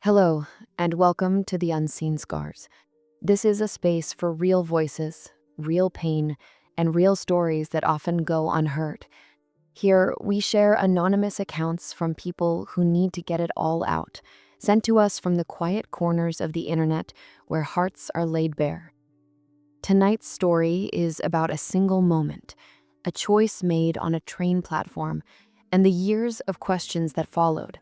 Hello, and welcome to the Unseen Scars. This is a space for real voices, real pain, and real stories that often go unheard. Here, we share anonymous accounts from people who need to get it all out, sent to us from the quiet corners of the internet where hearts are laid bare. Tonight's story is about a single moment, a choice made on a train platform, and the years of questions that followed.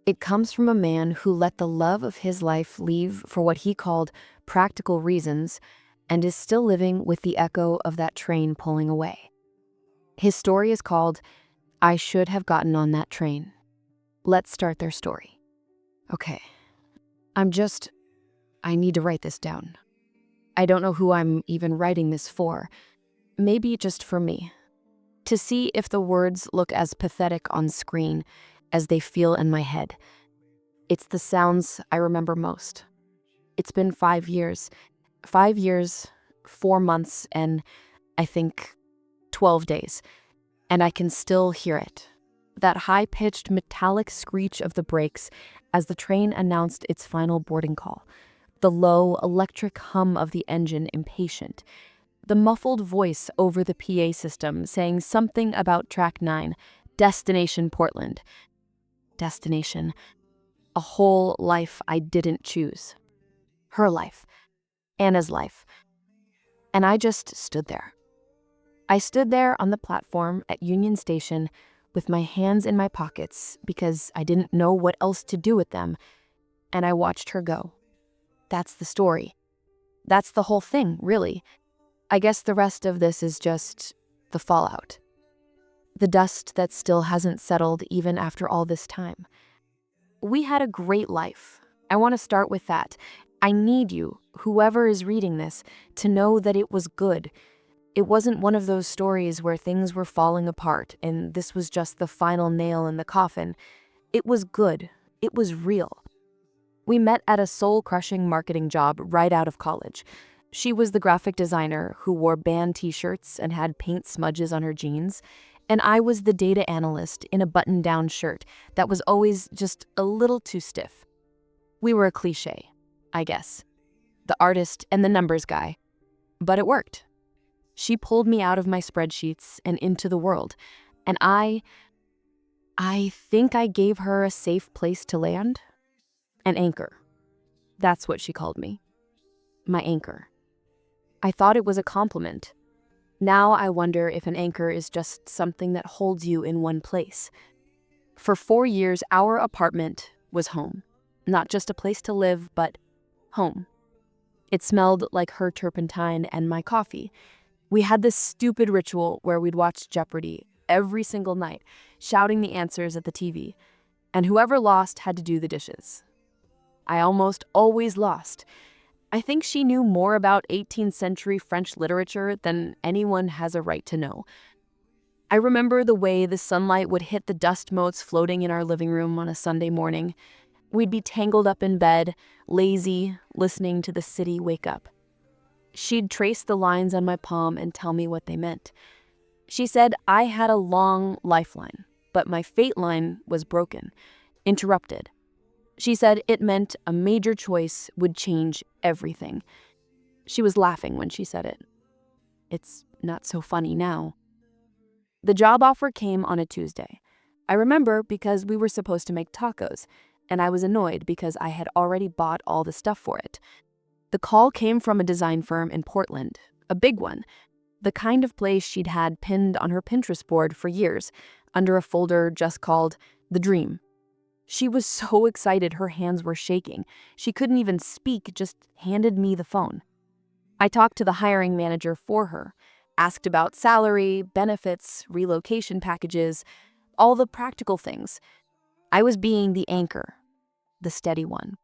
It comes from a man who let the love of his life leave for what he called practical reasons and is still living with the echo of that train pulling away. His story is called I Should Have Gotten on That Train. Let's start their story. Okay, I need to write this down. I don't know who I'm even writing this for. Maybe just for me. To see if the words look as pathetic on screen as they feel in my head. It's the sounds I remember most. It's been 5 years. 5 years, 4 months, and I think 12 days. And I can still hear it. That high-pitched metallic screech of the brakes as the train announced its final boarding call. The low, electric hum of the engine impatient. The muffled voice over the PA system saying something about Track 9, Destination Portland. Destination. A whole life I didn't choose. Her life. Anna's life. And I just stood there. I stood there on the platform at Union Station with my hands in my pockets because I didn't know what else to do with them, and I watched her go. That's the story. That's the whole thing, really. I guess the rest of this is just the fallout. The dust that still hasn't settled even after all this time. We had a great life. I want to start with that. I need you, whoever is reading this, to know that it was good. It wasn't one of those stories where things were falling apart and this was just the final nail in the coffin. It was good. It was real. We met at a soul-crushing marketing job right out of college. She was the graphic designer who wore band t-shirts and had paint smudges on her jeans, and I was the data analyst in a button-down shirt that was always just a little too stiff. We were a cliche, I guess. The artist and the numbers guy. But it worked. She pulled me out of my spreadsheets and into the world, and I think I gave her a safe place to land. An anchor. That's what she called me. My anchor. I thought it was a compliment. Now I wonder if an anchor is just something that holds you in one place. For 4 years, our apartment was home. Not just a place to live, but home. It smelled like her turpentine and my coffee. We had this stupid ritual where we'd watch Jeopardy every single night, shouting the answers at the TV. And whoever lost had to do the dishes. I almost always lost. I think she knew more about 18th century French literature than anyone has a right to know. I remember the way the sunlight would hit the dust motes floating in our living room on a Sunday morning. We'd be tangled up in bed, lazy, listening to the city wake up. She'd trace the lines on my palm and tell me what they meant. She said I had a long lifeline, but my fate line was broken, interrupted. She said it meant a major choice would change everything. She was laughing when she said it. It's not so funny now. The job offer came on a Tuesday. I remember because we were supposed to make tacos, and I was annoyed because I had already bought all the stuff for it. The call came from a design firm in Portland, a big one, the kind of place she'd had pinned on her Pinterest board for years, under a folder just called The Dream. She was so excited her hands were shaking. She couldn't even speak, just handed me the phone. I talked to the hiring manager for her, asked about salary, benefits, relocation packages, all the practical things. I was being the anchor, the steady one.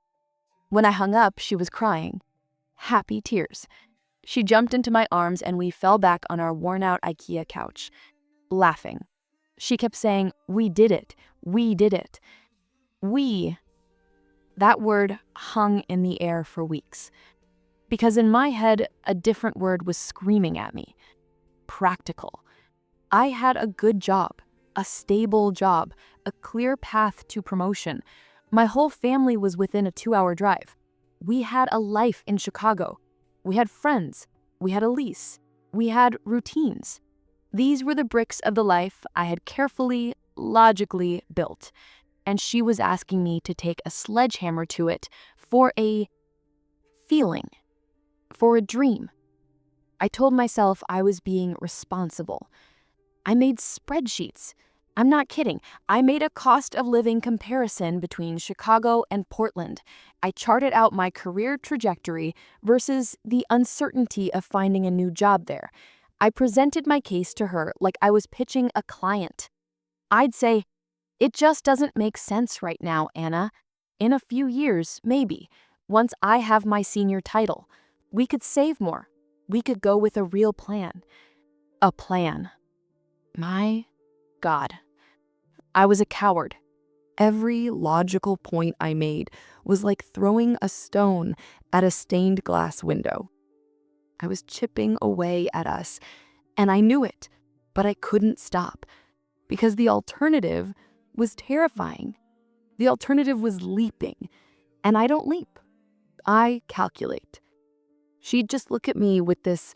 When I hung up, she was crying. Happy tears. She jumped into my arms and we fell back on our worn-out IKEA couch, laughing. She kept saying, "We did it. We did it." We. That word hung in the air for weeks. Because in my head, a different word was screaming at me. Practical. I had a good job, a stable job, a clear path to promotion. My whole family was within a 2-hour drive. We had a life in Chicago. We had friends. We had a lease. We had routines. These were the bricks of the life I had carefully, logically built, and she was asking me to take a sledgehammer to it for a feeling, for a dream. I told myself I was being responsible. I made spreadsheets. I'm not kidding. I made a cost of living comparison between Chicago and Portland. I charted out my career trajectory versus the uncertainty of finding a new job there. I presented my case to her like I was pitching a client. I'd say, "It just doesn't make sense right now, Anna. In a few years, maybe, once I have my senior title, we could save more. We could go with a real plan." A plan. My God. I was a coward. Every logical point I made was like throwing a stone at a stained glass window. I was chipping away at us, and I knew it, but I couldn't stop because the alternative was terrifying. The alternative was leaping, and I don't leap. I calculate. She'd just look at me with this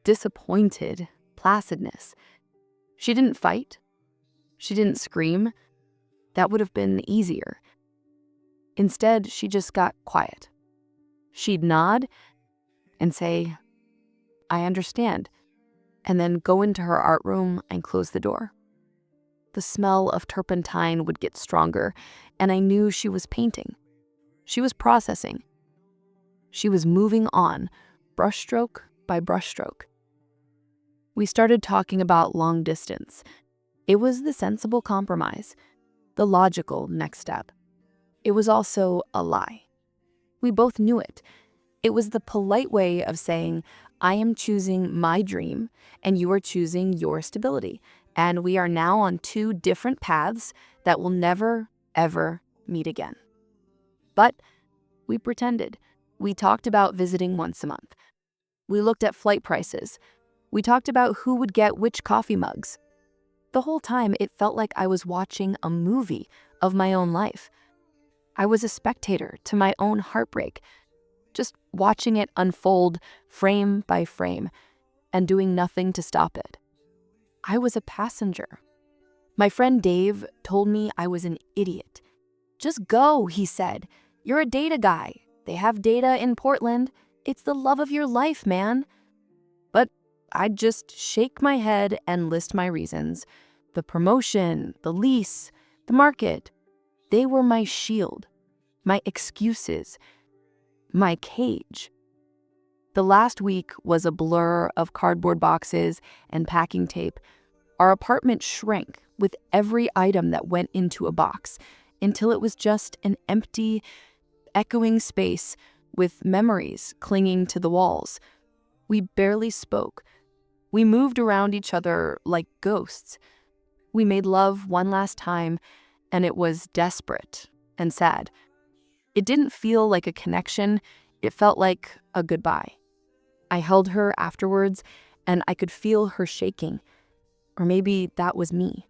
disappointed placidness. She didn't fight. She didn't scream. That would have been easier. Instead, she just got quiet. She'd nod and say, "I understand," and then go into her art room and close the door. The smell of turpentine would get stronger, and I knew she was painting. She was processing. She was moving on, brushstroke by brushstroke. We started talking about long distance. It was the sensible compromise, the logical next step. It was also a lie. We both knew it. It was the polite way of saying, "I am choosing my dream, and you are choosing your stability. And we are now on two different paths that will never, ever meet again." But we pretended. We talked about visiting once a month. We looked at flight prices. We talked about who would get which coffee mugs. The whole time, it felt like I was watching a movie of my own life. I was a spectator to my own heartbreak, just watching it unfold frame by frame and doing nothing to stop it. I was a passenger. My friend Dave told me I was an idiot. "Just go," he said. "You're a data guy. They have data in Portland. It's the love of your life, man." But I'd just shake my head and list my reasons. The promotion, the lease, the market. They were my shield, my excuses, my cage. The last week was a blur of cardboard boxes and packing tape. Our apartment shrank with every item that went into a box until it was just an empty, echoing space with memories clinging to the walls. We barely spoke. We moved around each other like ghosts. We made love one last time, and it was desperate and sad. It didn't feel like a connection. It felt like a goodbye. I held her afterwards, and I could feel her shaking. Or maybe that was me.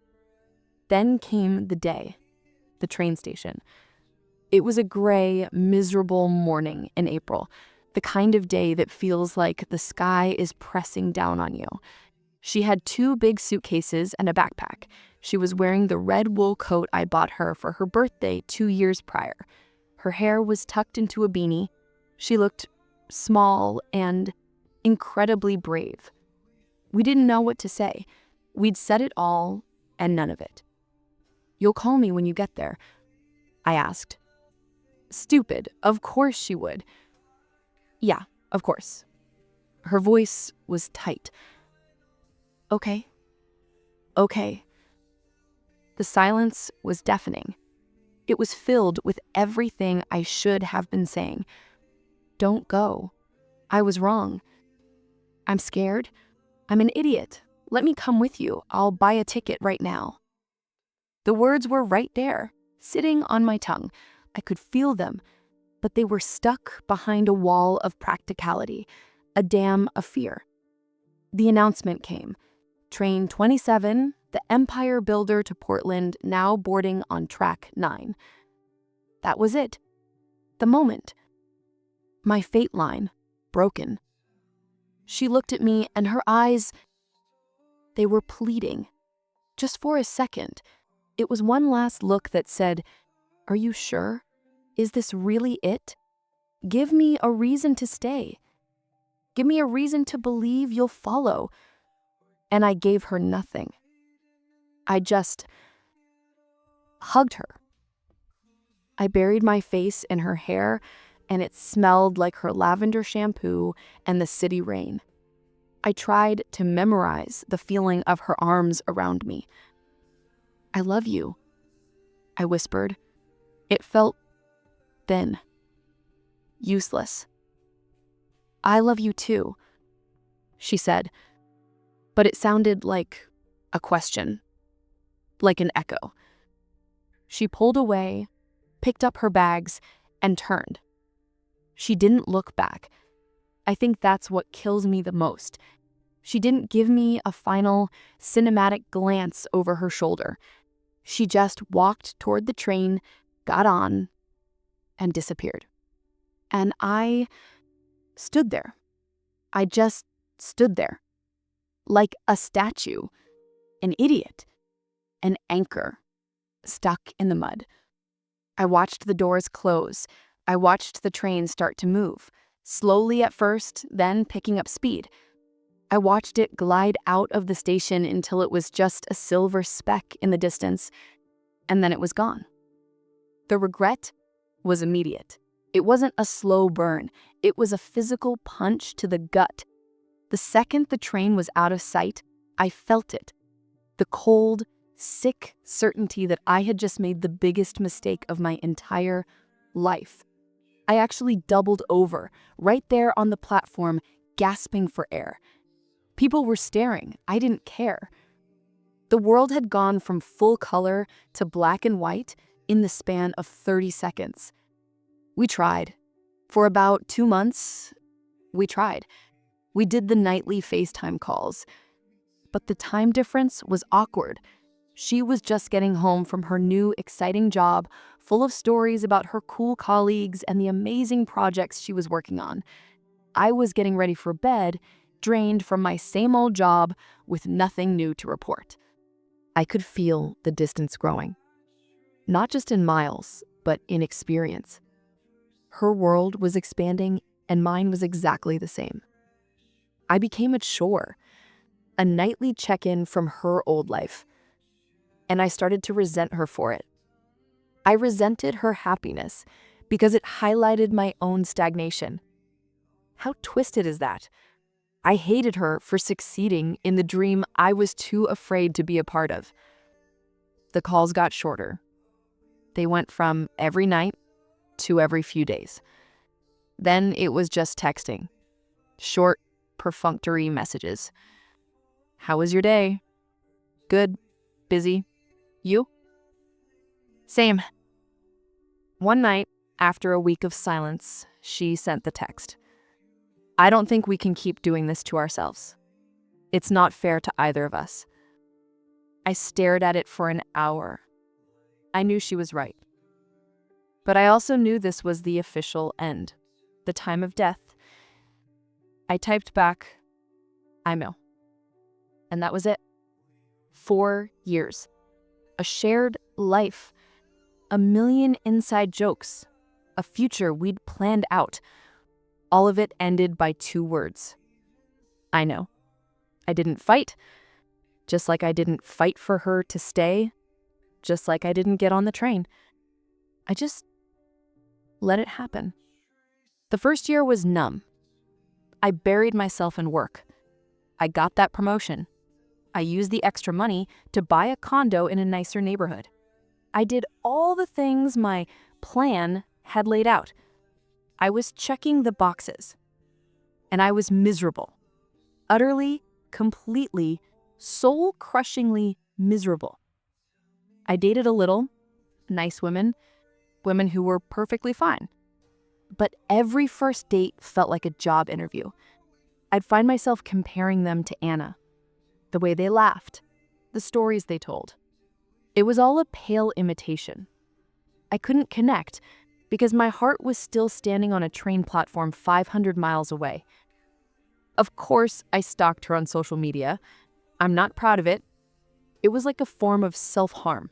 Then came the day, the train station. It was a gray, miserable morning in April, the kind of day that feels like the sky is pressing down on you. She had 2 big suitcases and a backpack. She was wearing the red wool coat I bought her for her birthday 2 years prior. Her hair was tucked into a beanie. She looked small and incredibly brave. We didn't know what to say. We'd said it all and none of it. "You'll call me when you get there?" I asked. Stupid. Of course she would. "Yeah, of course." Her voice was tight. "Okay. Okay." The silence was deafening. It was filled with everything I should have been saying. Don't go. I was wrong. I'm scared. I'm an idiot. Let me come with you. I'll buy a ticket right now. The words were right there, sitting on my tongue. I could feel them, but they were stuck behind a wall of practicality, a dam of fear. The announcement came. Train 27, the Empire Builder to Portland, now boarding on track 9. That was it. The moment. My fate line, broken. She looked at me and her eyes, they were pleading. Just for a second. It was one last look that said, "Are you sure? Is this really it? Give me a reason to stay. Give me a reason to believe you'll follow." And I gave her nothing. I just hugged her. I buried my face in her hair, and it smelled like her lavender shampoo and the city rain. I tried to memorize the feeling of her arms around me. "I love you," I whispered. It felt thin, useless. "I love you too," she said, but it sounded like a question, like an echo. She pulled away, picked up her bags, and turned. She didn't look back. I think that's what kills me the most. She didn't give me a final cinematic glance over her shoulder. She just walked toward the train, got on, and disappeared. And I stood there. I just stood there. Like a statue, an idiot, an anchor, stuck in the mud. I watched the doors close. I watched the train start to move, slowly at first, then picking up speed. I watched it glide out of the station until it was just a silver speck in the distance, and then it was gone. The regret was immediate. It wasn't a slow burn. It was a physical punch to the gut. The second the train was out of sight, I felt it. The cold, sick certainty that I had just made the biggest mistake of my entire life. I actually doubled over, right there on the platform, gasping for air. People were staring. I didn't care. The world had gone from full color to black and white in the span of 30 seconds. We tried. For about 2 months, we tried. We did the nightly FaceTime calls. But the time difference was awkward. She was just getting home from her new, exciting job, full of stories about her cool colleagues and the amazing projects she was working on. I was getting ready for bed, drained from my same old job with nothing new to report. I could feel the distance growing. Not just in miles, but in experience. Her world was expanding, and mine was exactly the same. I became a chore, a nightly check-in from her old life, and I started to resent her for it. I resented her happiness because it highlighted my own stagnation. How twisted is that? I hated her for succeeding in the dream I was too afraid to be a part of. The calls got shorter. They went from every night to every few days. Then it was just texting. Short, perfunctory messages. "How was your day?" "Good. Busy. You?" "Same." One night, after a week of silence, she sent the text. "I don't think we can keep doing this to ourselves. It's not fair to either of us." I stared at it for an hour. I knew she was right. But I also knew this was the official end, the time of death. I typed back, "I know." And that was it. 4 years. A shared life. A million inside jokes. A future we'd planned out. All of it ended by 2 words. I know. I didn't fight, just like I didn't fight for her to stay, just like I didn't get on the train. I just let it happen. The first year was numb. I buried myself in work. I got that promotion. I used the extra money to buy a condo in a nicer neighborhood. I did all the things my plan had laid out. I was checking the boxes. And I was miserable. Utterly, completely, soul-crushingly miserable. I dated a little, nice women who were perfectly fine. But every first date felt like a job interview. I'd find myself comparing them to Anna. The way they laughed, the stories they told. It was all a pale imitation. I couldn't connect because my heart was still standing on a train platform 500 miles away. Of course, I stalked her on social media. I'm not proud of it. It was like a form of self-harm.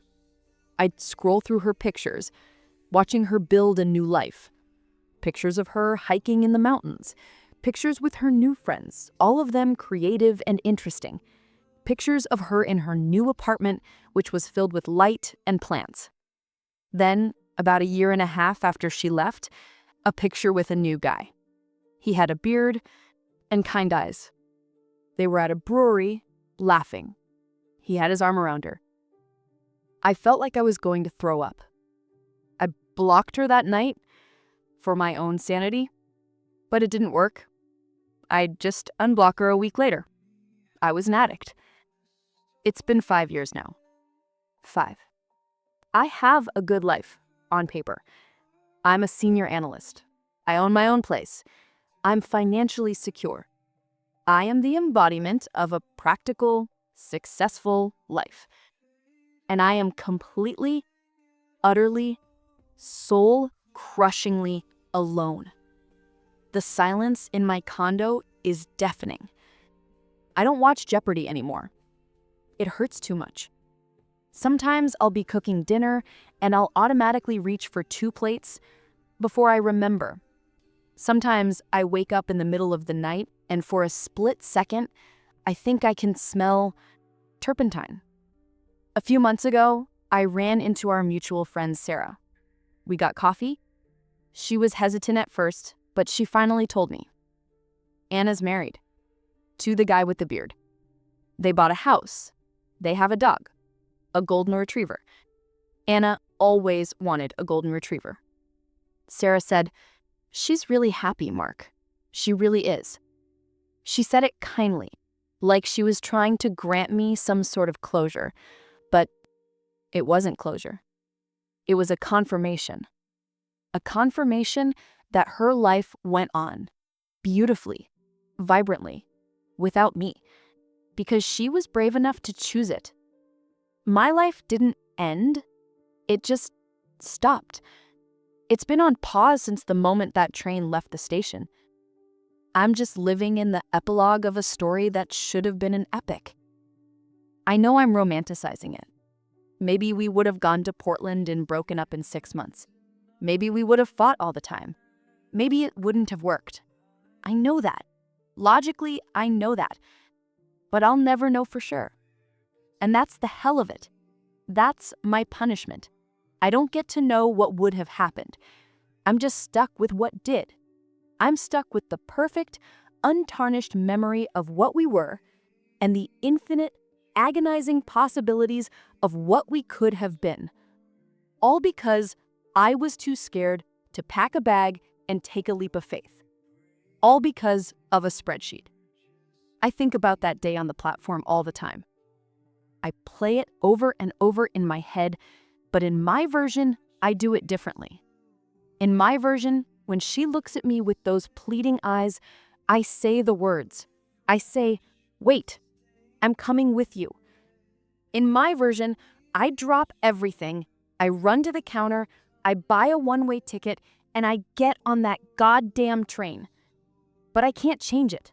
I'd scroll through her pictures, watching her build a new life. Pictures of her hiking in the mountains. Pictures with her new friends, all of them creative and interesting. Pictures of her in her new apartment, which was filled with light and plants. Then, about a year and a half after she left, a picture with a new guy. He had a beard and kind eyes. They were at a brewery, laughing. He had his arm around her. I felt like I was going to throw up. I blocked her that night for my own sanity, but it didn't work. I'd just unblock her a week later. I was an addict. It's been 5 years now. 5. I have a good life, on paper. I'm a senior analyst. I own my own place. I'm financially secure. I am the embodiment of a practical, successful life. And I am completely, utterly, soul-crushingly alone. The silence in my condo is deafening. I don't watch Jeopardy anymore. It hurts too much. Sometimes I'll be cooking dinner and I'll automatically reach for 2 plates before I remember. Sometimes I wake up in the middle of the night and for a split second, I think I can smell turpentine. A few months ago, I ran into our mutual friend Sarah. We got coffee. She was hesitant at first, but she finally told me. Anna's married to the guy with the beard. They bought a house. They have a dog, a golden retriever. Anna always wanted a golden retriever. Sarah said, "She's really happy, Mark. She really is." She said it kindly, like she was trying to grant me some sort of closure, but it wasn't closure. It was a confirmation that her life went on beautifully, vibrantly, without me, because she was brave enough to choose it. My life didn't end, it just stopped. It's been on pause since the moment that train left the station. I'm just living in the epilogue of a story that should have been an epic. I know I'm romanticizing it. Maybe we would have gone to Portland and broken up in 6 months. Maybe we would have fought all the time. Maybe it wouldn't have worked. I know that. Logically, I know that. But I'll never know for sure. And that's the hell of it. That's my punishment. I don't get to know what would have happened. I'm just stuck with what did. I'm stuck with the perfect, untarnished memory of what we were and the infinite, agonizing possibilities of what we could have been. All because I was too scared to pack a bag and take a leap of faith. All because of a spreadsheet. I think about that day on the platform all the time. I play it over and over in my head, but in my version, I do it differently. In my version, when she looks at me with those pleading eyes, I say the words. I say, "Wait, I'm coming with you." In my version, I drop everything, I run to the counter, I buy a one-way ticket, and I get on that goddamn train. But I can't change it.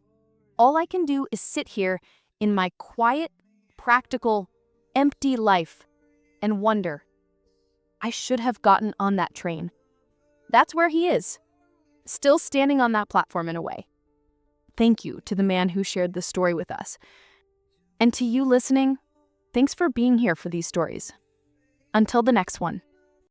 All I can do is sit here in my quiet, practical, empty life and wonder, I should have gotten on that train. That's where he is, still standing on that platform in a way. Thank you to the man who shared this story with us. And to you listening, thanks for being here for these stories. Until the next one.